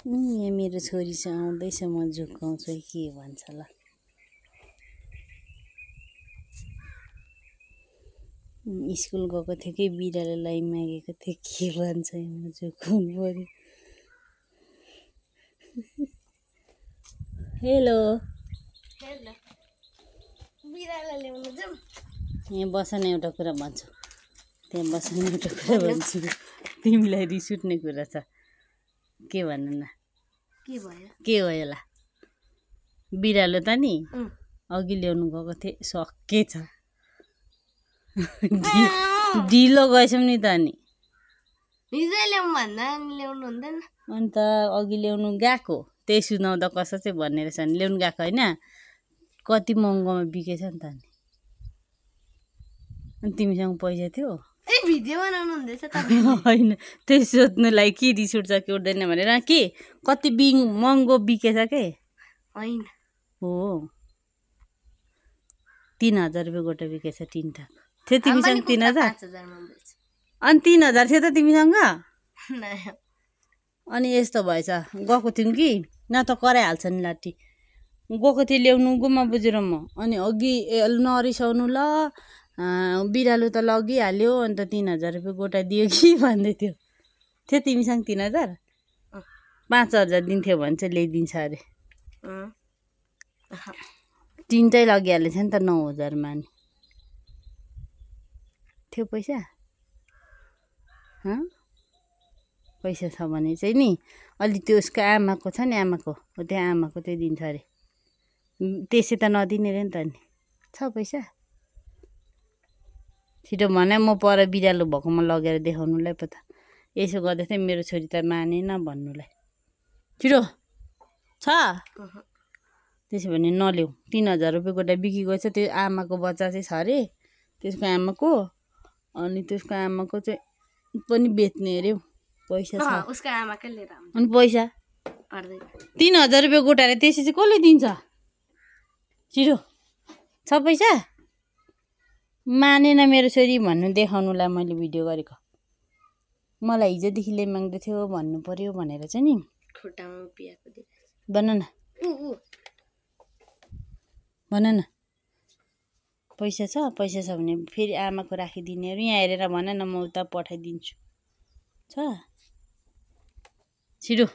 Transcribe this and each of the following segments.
यहाँ मेरो छोरीसँग आउँदैछ म झुक्काउँछु के भन्छ ल स्कुल गएको थिएँ कि बिरालोलाई मागेको थिएँ के भन्छ म झुक्काउनु पर्यो हेलो हेलो बिरालो ल्याउनु जाऊँ यहाँ बसन एउटा कुरा भन्छु त्यहाँ बसन एउटा कुरा भन्छु तिमीलाई रिस उठ्ने कुरा छ के भन न के भयो ल बिरालो त नि अघि ल्याउनु गएको थिएँ सकेछ ढिलो गएछौँ नि त नि हिजै ल्याउँ भन्दा ल्याउनु हुँदैन अन्त अघि ल्याउनु गएको त्यही सुनाउँदा कसो चाहिँ भन्ने रहेछ नि ल्याउनु गएको होइन कति महँगोमा बिकेछ नि त नि अनि तिमीसँग पैसा थियो ए भिडियो बनाउनु हुँदैछ होइन त्यही सोध्नुलाई के रिस उठ्छ कि उठ्दैन भनेर के कति महँगो बिकेछ के होइन हो 3000 रुपियाँ गोटा बिकेछ तिनवटाको थियो तिमीसँग 3000 अनि 3000 थियो त तिमीसँग अनि यस्तो भएछ गएको थियौँ कि न त कराइहाल्छ नि लाटी गएको थिएँ ल्याउनु गुम्मा बुझेर म अनि अघि नरिसाउनु ल बिरालो त लगिहाल्यो अन्त 3000 रुपियाँ गोटा दियो कि भन्दै थियो तिमीसँग 3000 5000 दिन्थ्यो भने चाहिँ ल्याइदिन्छ अरे तिनटै लगिहालेछ नि त 9000 मा नि थियो पैसा पैसा छ भने चाहिँ नि अलि त्यो उसको आमाको छ नि आमाको हो त्यो आमाको चाहिँ दिन्छ अरे त्यसै त नदिने रे नि त नि छ पैसा छिटो भने म पर बिरालो भएकोमा लगेर देखाउनुलाई पो त यसो गर्दै थिएँ मेरो छोरी त मानेन भन्नुलाई छिटो छ त्यसो भने नल्याऊ 3000 रुपियाँ गोटा बिकी गएछ त्यो आमाको बच्चा चाहिँ छ अरे त्यसको आमाको अनि त्यसको आमाको चाहिँ पनि बेच्ने अरे पैसा छ उसको आमाकै लिएर अनि पैसा 3000 रुपियाँ गोटा रे त्यसै चाहिँ कसले दिन्छ छिटो छ पैसा मानेन मेरो छोरी भन्नु देखाउनुलाई मैले भिडियो गरेको मलाई हिजोदेखि लै माग्दै थियो भन्नु पर्यो भनेर चाहिँ नि खुट्टामा पियाको भन न भन न पैसा छ भने फेरि आमाको राखिदिनेहरू यहाँ हेरेर भन न म उता पठाइदिन्छु छ छिटो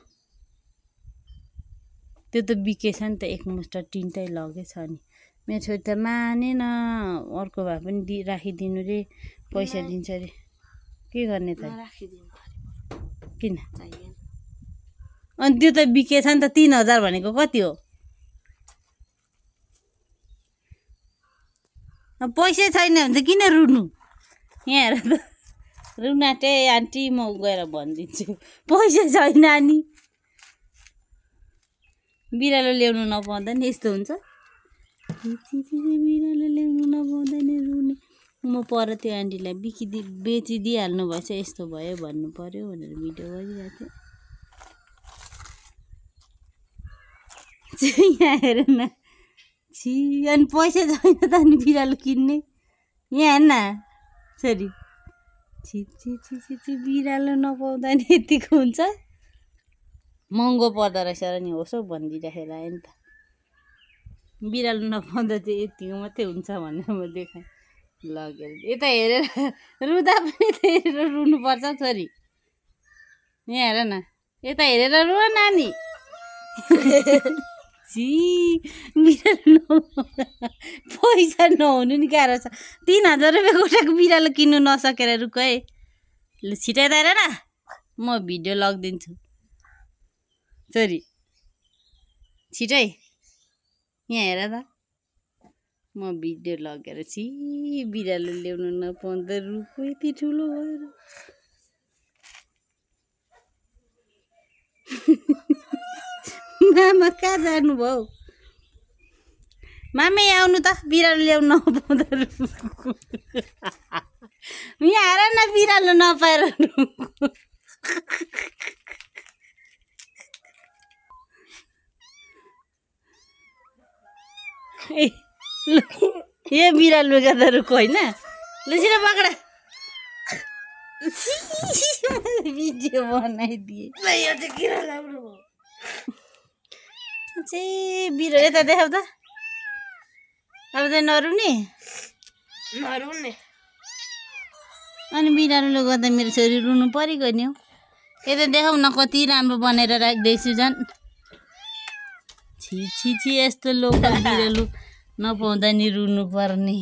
त्यो त बिकेछ नि त एकमुष्ट टिनटै लगेछ नि मेरो छोरी त मानेन अर्को भए पनि राखिदिनु रे पैसा दिन्छ रे के गर्ने त किन अनि त्यो त बिकेछ नि त 3000 भनेको कति हो पैसा छैन भने त किन रुनु यहाँ हेर त रुनाटे आन्टी म गएर भनिदिन्छु पैसा छैन नि बिरालो ल्याउनु नपाउँदा नि यस्तो हुन्छ बिरालो ल्याउनु नपाउँदा नि रुने म पर त्यो आन्टीलाई बेचिदिइहाल्नु भएछ यस्तो भयो भन्नु पर्यो भनेर भिडियो गरिरहेको थिएँ यहाँ हेर न छि अनि पैसा छैन त अनि बिरालो किन्ने यहाँ हेर न छोरी छि छि छि छि बिरालो नपाउँदा नि यतिको हुन्छ महँगो पर्दो रहेछ र नि होस् हौ भनिदिइराखेर आयो नि त बिरालो नपाउँदा चाहिँ यतिको मात्रै हुन्छ भनेर म देखाएँ लगेर यता हेरेर रुँदा पनि त हेरेर रुनुपर्छ छोरी यहाँ हेर न यता हेरेर रुव नानी छि बिरालो पैसा नहुनु नि गाह्रो छ 3000 रुपियाँ गोटाको बिरालो किन्नु नसकेर रुक है ल छिटै हेर न म भिडियो लगिदिन्छु छोरी छिटै यहाँ हेर त म भिडियो लगेर छि बिरालो ल्याउनु नपाउँदा रुखो यति ठुलो भएर मामा कहाँ जानुभयो मामे आउनु त बिरालो ल्याउनु नपाउँदा रुखो यहाँ हेर न बिरालो नपाएर ए बिरालो गर्दा रुख होइन ल छिटो पक्रा भिडियो बनाइदिए यो चाहिँ किन राम्रो भयो चाहिँ बिरालो यता देखाउ त अब चाहिँ नरुने नरुने अनि बिरालोले गर्दा मेरो छोरी रुनु परेको नि हौ यता देखाउ न कति राम्रो बनाएर राख्दैछु झन् छि छि छि यस्तो लोकल बिरालो नपाउँदा नि रुनु पर्ने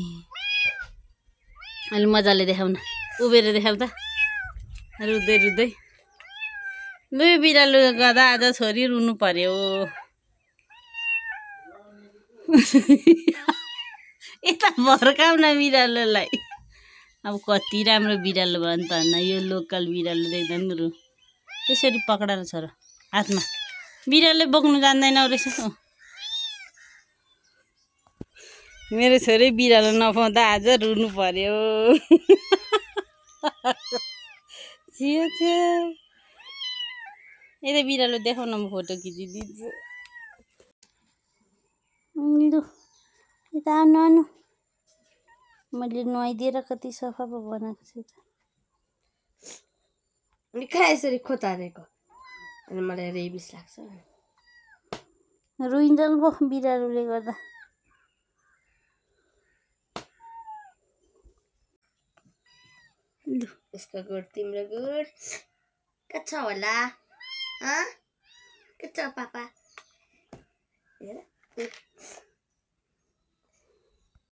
अलि मजाले देखाउ न उभिएर देखाउ त रुँदै रुँदै लु बिरालो गर्दा आज छोरी रुनु पर्यो यता भर्काउ न बिरालोलाई अब कति राम्रो बिरालो भयो नि त न यो लोकल बिरालो देख्दा नि रु यसरी पक्राएर छोरो हातमा बिरालो बोक्नु जान्दैन रहेछ मेरो छोरी बिरालो नपाउँदा आज रुनु पर्यो छियो छियो यता बिरालो देखाउन म फोटो खिचिदिन्छु लु यता आउनु आउनु मैले नुहाइदिएर कति सफा पो बनाएको छु त अनि कहाँ यसरी खोतारेको अनि मलाई रेबिस लाग्छ रुइन्जल पो बिरालोले गर्दा लु यसको गुड तिम्रो गुड के छ होला के छ पापा हेर